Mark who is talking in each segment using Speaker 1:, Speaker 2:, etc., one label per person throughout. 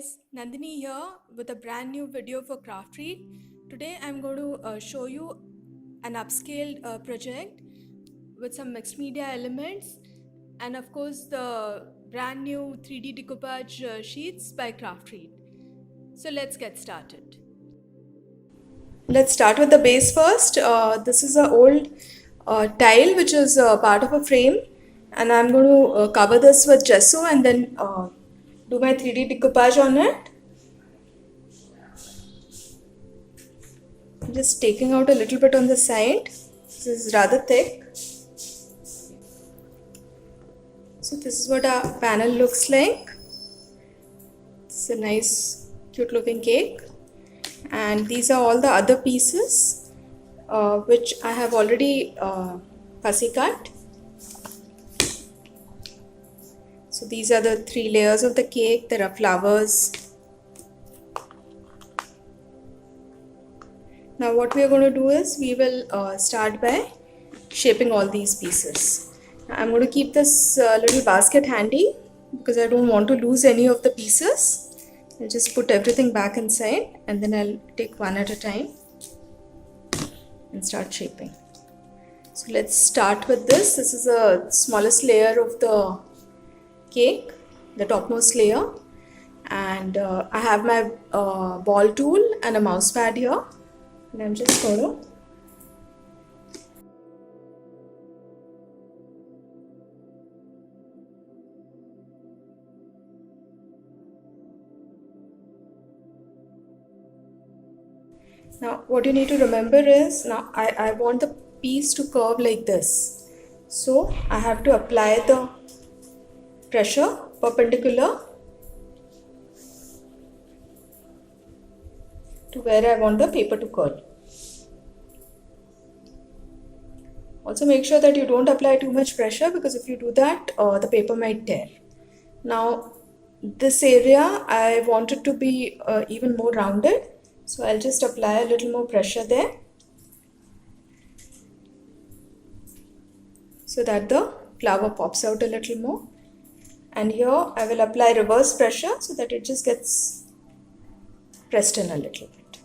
Speaker 1: guys, Nandini here with a brand new video for Craftread. Today I'm going to show you an upscaled project with some mixed media elements and of course the brand new 3D decoupage sheets by Craftread. So let's get started. Let's start with the base first. This is an old tile which is part of a frame, and I'm going to cover this with gesso and then do my 3D decoupage on it. I'm just taking out a little bit on the side. This is rather thick. So this is what our panel looks like. It's a nice cute looking cake. And these are all the other pieces which I have already fussy cut. So these are the 3 layers of the cake. There are flowers. Now what we are going to do is we will start by shaping all these pieces. I'm going to keep this little basket handy because I don't want to lose any of the pieces. I'll just put everything back inside and then I'll take one at a time and start shaping. So let's start with this. This is the smallest layer of the cake, the topmost layer, and I have my ball tool and a mouse pad here, and I'm just going to now what you need to remember is now I want the piece to curve like this, so I have to apply the pressure perpendicular to where I want the paper to curl. Also make sure that you don't apply too much pressure because if you do that, the paper might tear. Now this area I want it to be even more rounded, so I'll just apply a little more pressure there so that the flower pops out a little more. And here I will apply reverse pressure so that it just gets pressed in a little bit.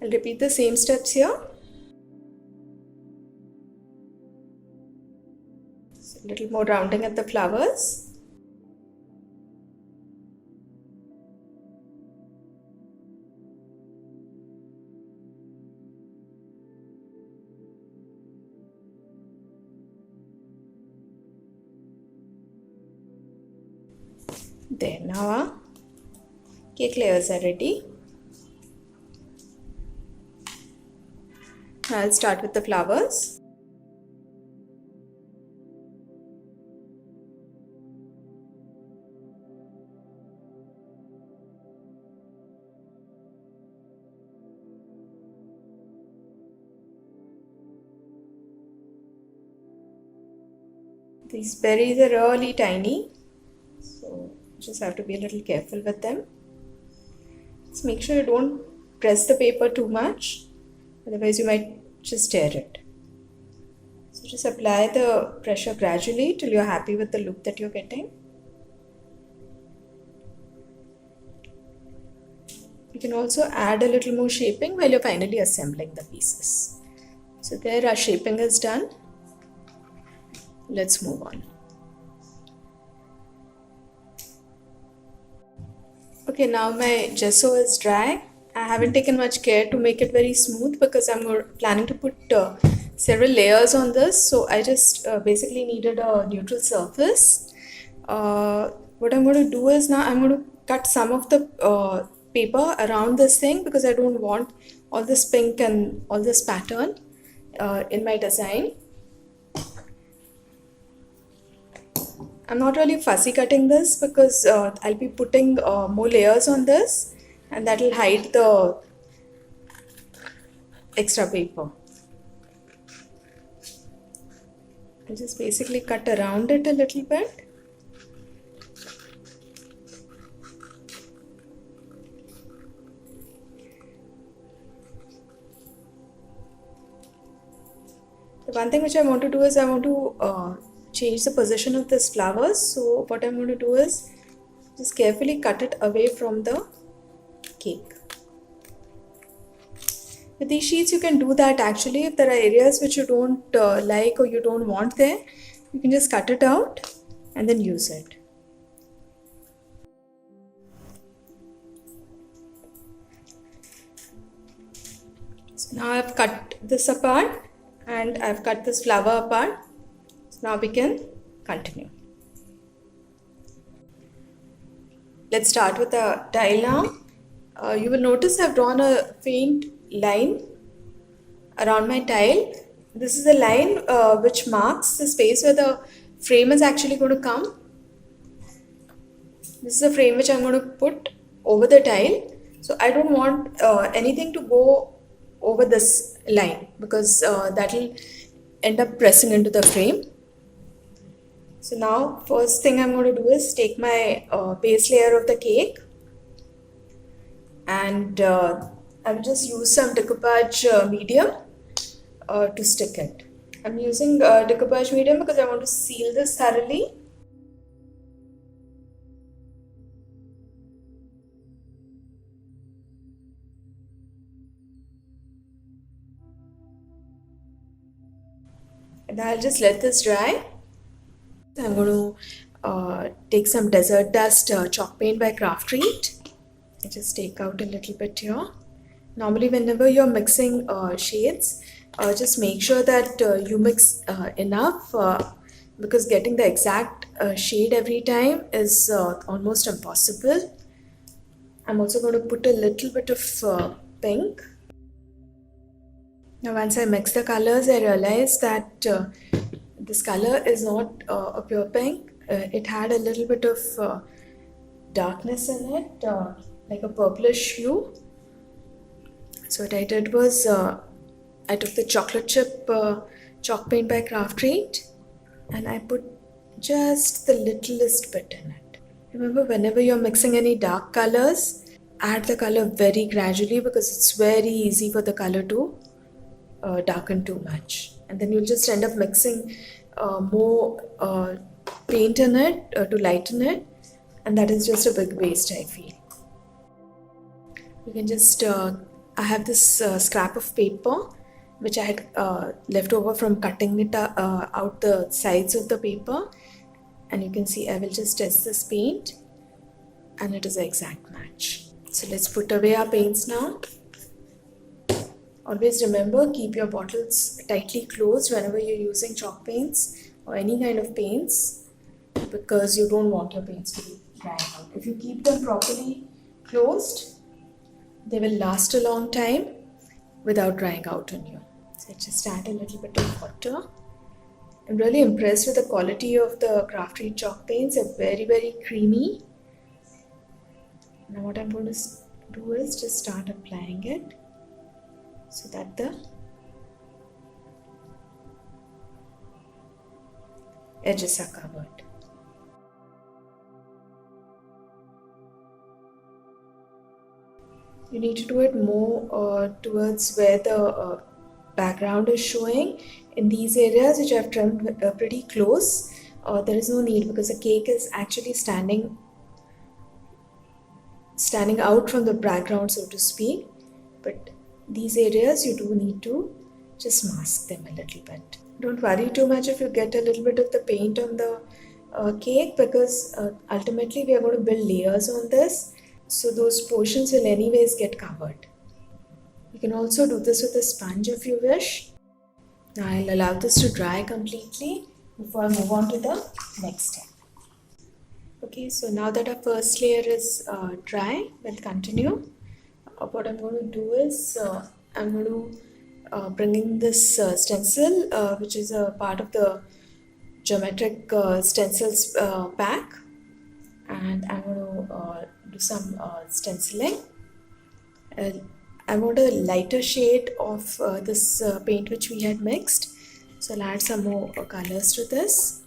Speaker 1: I'll repeat the same steps here. So a little more rounding at the flowers. There, now our cake layers are ready. I'll start with the flowers. These berries are really tiny, so just have to be a little careful with them. Just make sure you don't press the paper too much, otherwise you might just tear it. So just apply the pressure gradually till you're happy with the look that you're getting. You can also add a little more shaping while you're finally assembling the pieces. So there, our shaping is done. Let's move on. Okay, now my gesso is dry. I haven't taken much care to make it very smooth because I'm planning to put several layers on this. So I just basically needed a neutral surface. What I'm going to do is now I'm going to cut some of the paper around this thing because I don't want all this pink and all this pattern in my design. I'm not really fussy cutting this because I'll be putting more layers on this and that will hide the extra paper. I'll just basically cut around it a little bit. The One thing which I want to do is I want to change the position of this flowers. So what I'm going to do is just carefully cut it away from the cake. With these sheets you can do that actually. If there are areas which you don't like or you don't want there, you can just cut it out and then use it. So now I've cut this apart and I've cut this flower apart. So now we can continue. Let's start with the tile now. You will notice I've drawn a faint line around my tile. This is the line which marks the space where the frame is actually going to come. This is the frame which I'm going to put over the tile. So I don't want anything to go over this line because that will end up pressing into the frame. So now first thing I'm going to do is take my base layer of the cake and I will just use some decoupage medium to stick it. I'm using decoupage medium because I want to seal this thoroughly. And I'll just let this dry. I'm going to take some desert dust chalk paint by Craftreet. I just take out a little bit here. Normally whenever you're mixing shades, just make sure that you mix enough because getting the exact shade every time is almost impossible. I'm also going to put a little bit of pink. Now once I mix the colors, I realized that this color is not a pure pink. It had a little bit of darkness in it, like a purplish hue. So what I did was I took the chocolate chip chalk paint by Craftreet and I put just the littlest bit in it. Remember, whenever you're mixing any dark colors, add the color very gradually because it's very easy for the color to darken too much. And then you'll just end up mixing more paint in it to lighten it, and that is just a big waste, I feel. You can just I have this scrap of paper which I had left over from cutting it out the sides of the paper, and you can see I will just test this paint and it is an exact match. So let's put away our paints now. Always remember, keep your bottles tightly closed whenever you're using chalk paints or any kind of paints because you don't want your paints to be drying out. If you keep them properly closed, they will last a long time without drying out on you. So I just add a little bit of water. I'm really impressed with the quality of the Craftreet chalk paints. They're very, very creamy. Now what I'm going to do is just start applying it so that the edges are covered. You need to do it more towards where the background is showing. In these areas which I've trimmed pretty close, there is no need because the cake is actually standing out from the background, so to speak. But these areas you do need to just mask them a little bit. Don't worry too much if you get a little bit of the paint on the cake because ultimately we are going to build layers on this, so those portions will anyways get covered. You can also do this with a sponge if you wish. Now I'll allow this to dry completely before I move on to the next step. Okay, so now that our first layer is dry, we'll continue. What I'm going to do is I'm going to bring in this stencil which is a part of the geometric stencils pack, and I'm going to do some stenciling. I want a lighter shade of this paint which we had mixed, so I'll add some more colors to this.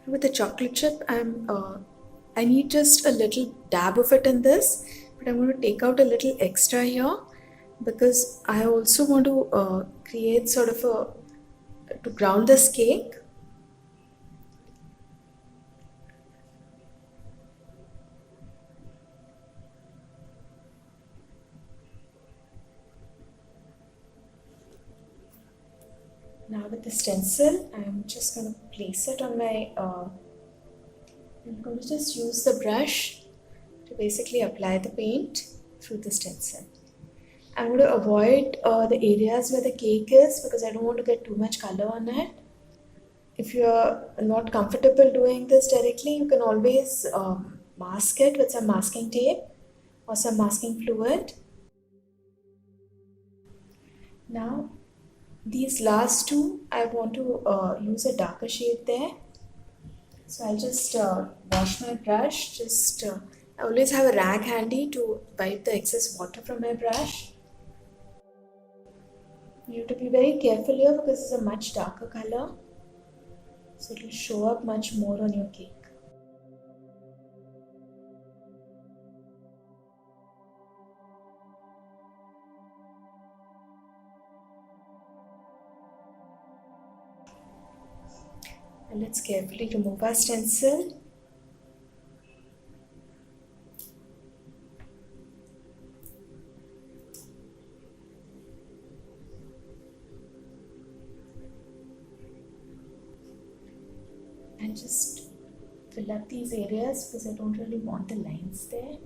Speaker 1: With the chocolate chip, I'm I need just a little dab of it in this, but I'm going to take out a little extra here because I also want to create sort of to ground this cake. Now with the stencil, I'm just going to place it on my, I'm going to just use the brush to basically apply the paint through the stencil. I'm going to avoid the areas where the cake is because I don't want to get too much color on it. If you're not comfortable doing this directly, you can always mask it with some masking tape or some masking fluid. Now, these last two, I want to use a darker shade there. So I'll just wash my brush. I always have a rag handy to wipe the excess water from my brush. You have to be very careful here because it's a much darker color. So it will show up much more on your cake. And let's carefully remove our stencil. And just fill up these areas because I don't really want the lines there.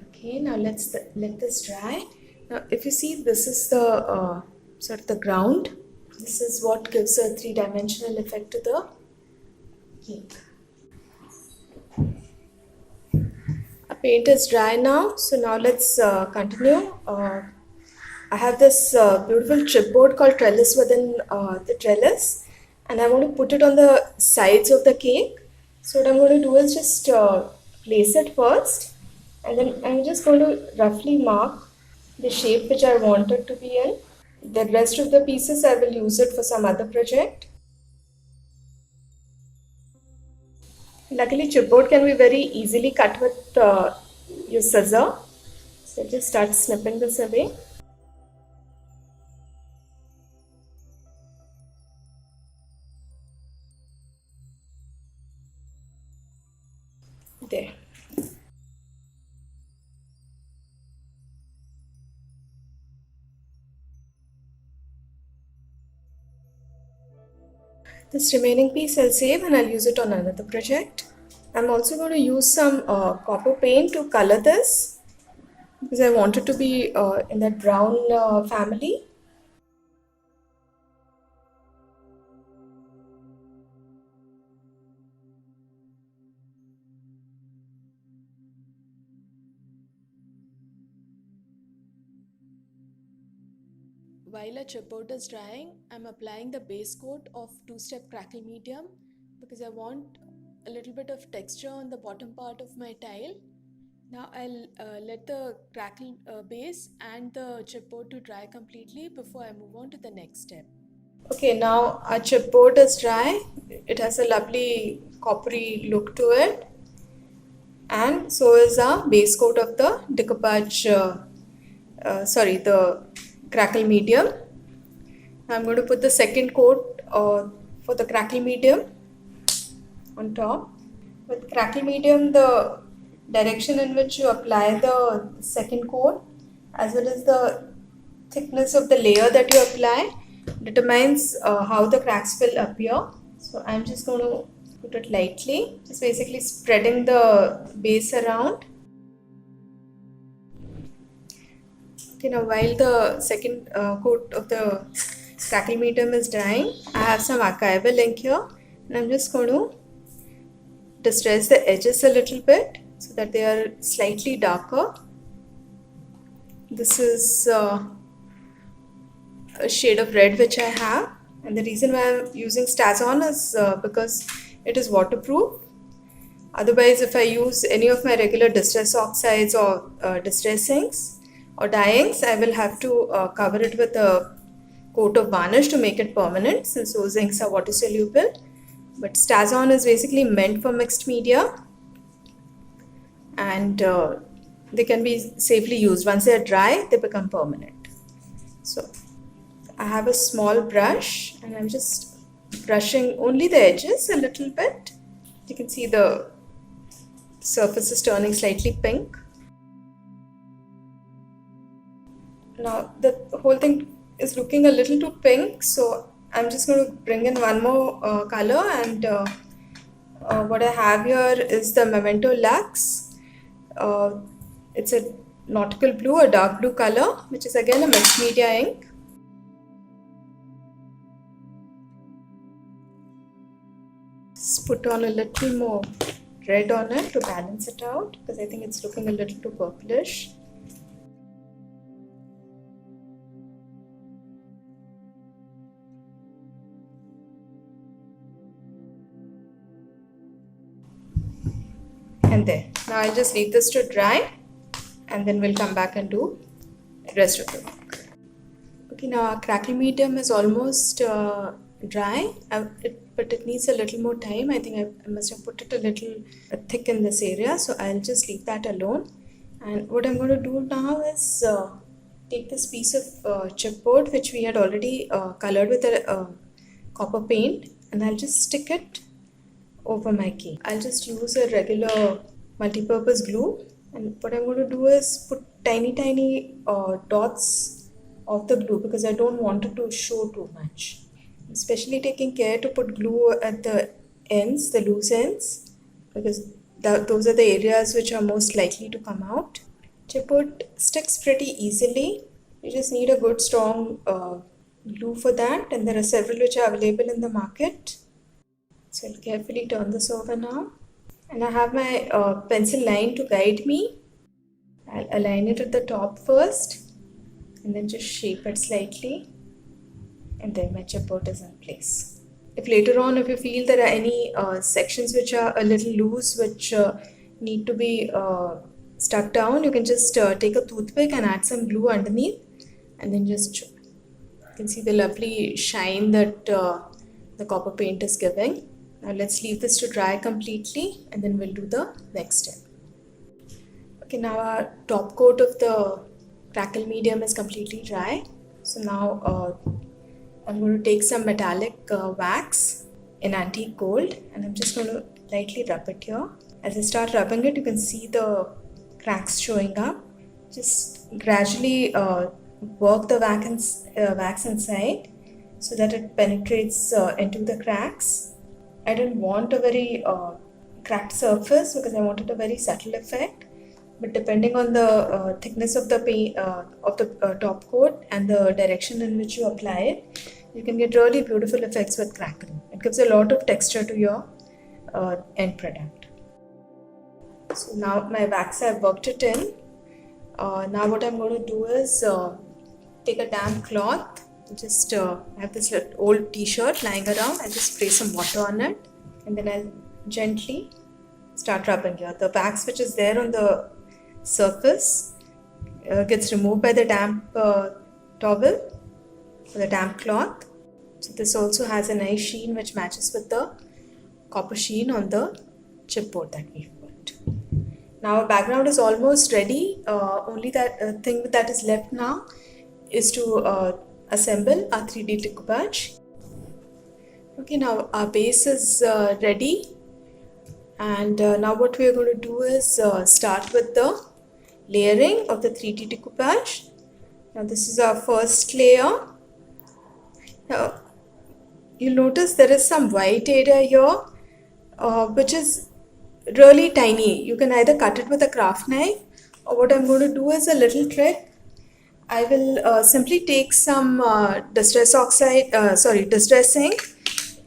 Speaker 1: Okay, now let this dry. Now if you see, this is the sort of the ground. This is what gives a three-dimensional effect to the cake. Our paint is dry now, so now let's continue. I have this beautiful chipboard called Trellis within the trellis, and I want to put it on the sides of the cake. So what I'm going to do is just place it first, and then I'm just going to roughly mark the shape which I want it to be in. The rest of the pieces I will use it for some other project. Luckily, chipboard can be very easily cut with your scissor. So just start snipping this away. There. This remaining piece I'll save and I'll use it on another project. I'm also going to use some copper paint to color this because I want it to be in that brown family. While a chipboard is drying, I'm applying the base coat of two-step crackle medium because I want a little bit of texture on the bottom part of my tile. Now I'll let the crackle base and the chipboard to dry completely before I move on to the next step. Okay, now our chipboard is dry. It has a lovely coppery look to it, and so is our base coat of the decoupage, the crackle medium. I'm going to put the second coat for the crackle medium on top. With crackle medium, the direction in which you apply the second coat as well as the thickness of the layer that you apply determines how the cracks will appear. So I'm just going to put it lightly, just basically spreading the base around. Okay, now while the second coat of the crackle medium is drying, I have some archival ink here, and I'm just going to distress the edges a little bit so that they are slightly darker. This is a shade of red which I have, and the reason why I'm using StazOn is because it is waterproof. Otherwise, if I use any of my regular distress oxides or distress inks or dye inks, I will have to cover it with a coat of varnish to make it permanent, since those inks are water soluble. But Stazon is basically meant for mixed media, and they can be safely used. Once they are dry, they become permanent. So I have a small brush and I'm just brushing only the edges a little bit. You can see the surface is turning slightly pink. Now the whole thing is looking a little too pink, so I'm just going to bring in one more color, and what I have here is the Memento Lux. It's a nautical blue, a dark blue color, which is again a mixed media ink. Just put on a little more red on it to balance it out, because I think it's looking a little too purplish. And there. Now I'll just leave this to dry, and then we'll come back and do the rest of the work. Okay, now our crackle medium is almost dry, but it needs a little more time. I think I must have put it a little thick in this area, so I'll just leave that alone. And what I'm going to do now is take this piece of chipboard which we had already colored with a copper paint, and I'll just stick it over my cake. I'll just use a regular multi-purpose glue, and what I'm going to do is put tiny dots of the glue, because I don't want it to show too much. Especially taking care to put glue at the ends, the loose ends, because those are the areas which are most likely to come out. Chipboard sticks pretty easily. You just need a good strong glue for that, and there are several which are available in the market. So I'll carefully turn this over now, and I have my pencil line to guide me. I'll align it at the top first, and then just shape it slightly, and then my chipboard is in place. If later on, if you feel there are any sections which are a little loose, which need to be stuck down, you can just take a toothpick and add some glue underneath, and then just you can see the lovely shine that the copper paint is giving. Now let's leave this to dry completely, and then we'll do the next step. Okay, now our top coat of the crackle medium is completely dry. So now I'm going to take some metallic wax in antique gold, and I'm just going to lightly rub it here. As I start rubbing it, you can see the cracks showing up. Just gradually work the wax inside so that it penetrates into the cracks. I didn't want a very cracked surface because I wanted a very subtle effect. But depending on the thickness of the paint of the top coat and the direction in which you apply it, you can get really beautiful effects with crackling. It gives a lot of texture to your end product. So now my wax, I've worked it in. Now what I'm going to do is take a damp cloth. Just I have this old t-shirt lying around. I'll just spray some water on it, and then I'll gently start rubbing here. The wax which is there on the surface gets removed by the damp towel or the damp cloth. So this also has a nice sheen which matches with the copper sheen on the chipboard that we've put. Now our background is almost ready. Only that thing that is left now is to assemble our 3D decoupage. Okay, now our base is ready, and now what we are going to do is start with the layering of the 3D decoupage. Now this is our first layer. Now you'll notice there is some white area here which is really tiny. You can either cut it with a craft knife, or what I'm going to do is a little trick. I will simply take some distress ink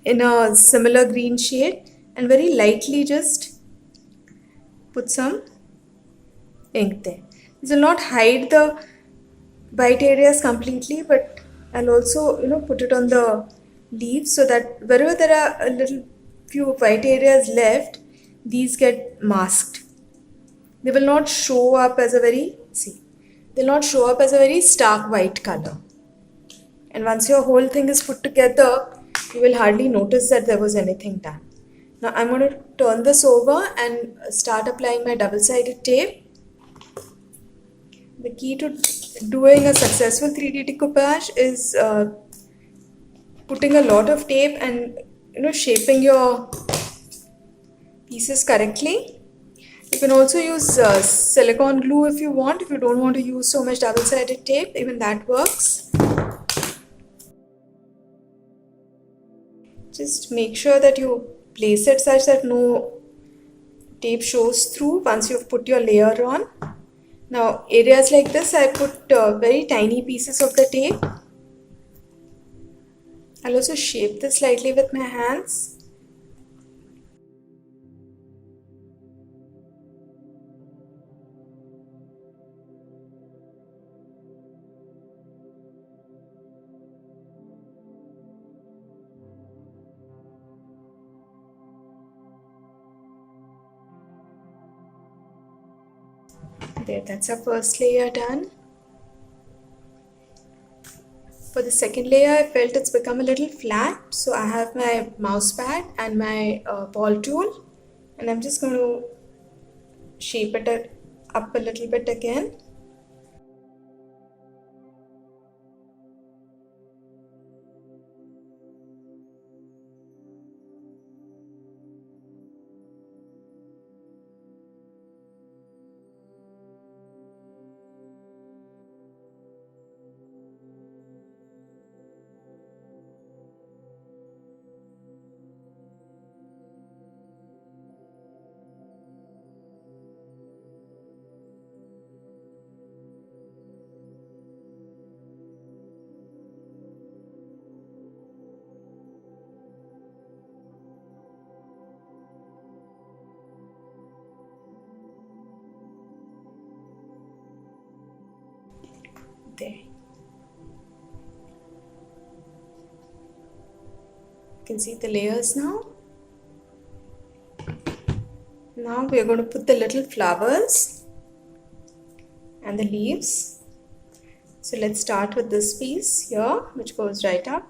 Speaker 1: in a similar green shade, and very lightly just put some ink there. This will not hide the white areas completely, but I'll also put it on the leaves so that wherever there are a little few white areas left, these get masked. They will not show up as a very stark white color. And once your whole thing is put together, you will hardly notice that there was anything done. Now I'm going to turn this over and start applying my double-sided tape. The key to doing a successful 3D decoupage is putting a lot of tape and shaping your pieces correctly. You can also use silicone glue if you want. If you don't want to use so much double-sided tape, even that works. Just make sure that you place it such that no tape shows through once you've put your layer on. Now areas like this, I put very tiny pieces of the tape. I'll also shape this slightly with my hands. There, that's our first layer done. For the second layer, I felt it's become a little flat, so I have my mouse pad and my ball tool, and I'm just going to shape it up a little bit again. There. You can see the layers now. Now we are going to put the little flowers and the leaves. So let's start with this piece here, which goes right up.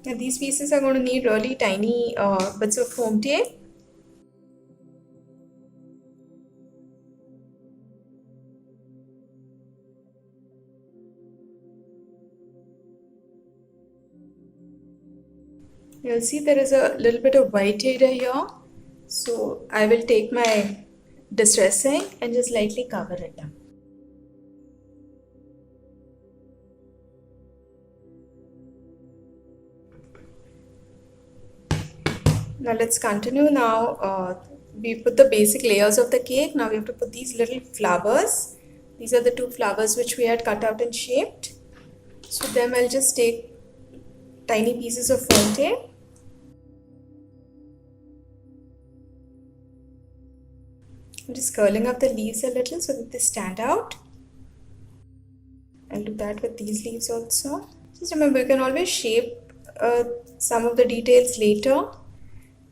Speaker 1: Now these pieces are going to need really tiny bits of foam tape. You'll see there is a little bit of white area here. So I will take my distress ink and just lightly cover it up. Now let's continue. Now we put the basic layers of the cake. Now we have to put these little flowers. These are the two flowers which we had cut out and shaped. So then I'll just take tiny pieces of foam tape. I'm just curling up the leaves a little so that they stand out. I'll do that with these leaves also. Just remember, you can always shape some of the details later.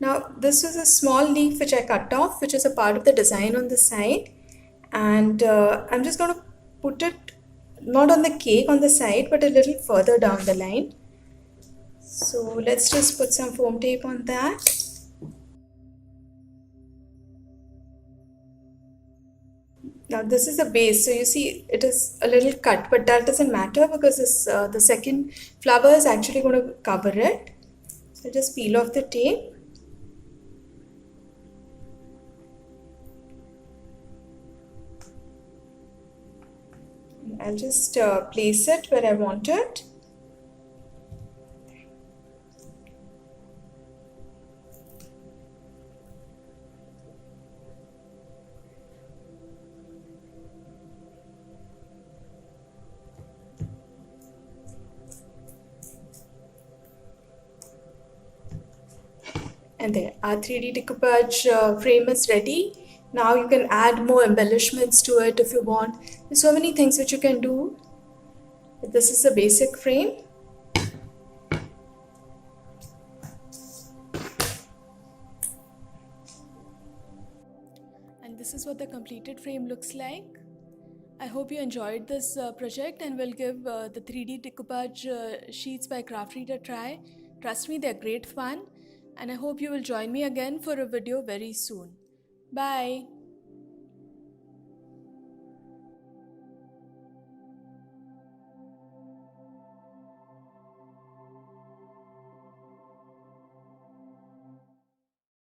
Speaker 1: Now this is a small leaf which I cut off, which is a part of the design on the side, and I'm just going to put it not on the cake on the side but a little further down the line. So let's just put some foam tape on that. Now this is the base, so you see it is a little cut, but that doesn't matter because this, the second flower is actually going to cover it. So just peel off the tape. I'll just place it where I want it. And there, our 3D decoupage frame is ready. Now you can add more embellishments to it if you want. There's so many things which you can do. This is a basic frame. this is what the completed frame looks like. I hope you enjoyed this project and will give the 3D decoupage sheets by Craftread a try. Trust me, they're great fun, and I hope you will join me again for a video very soon. Bye.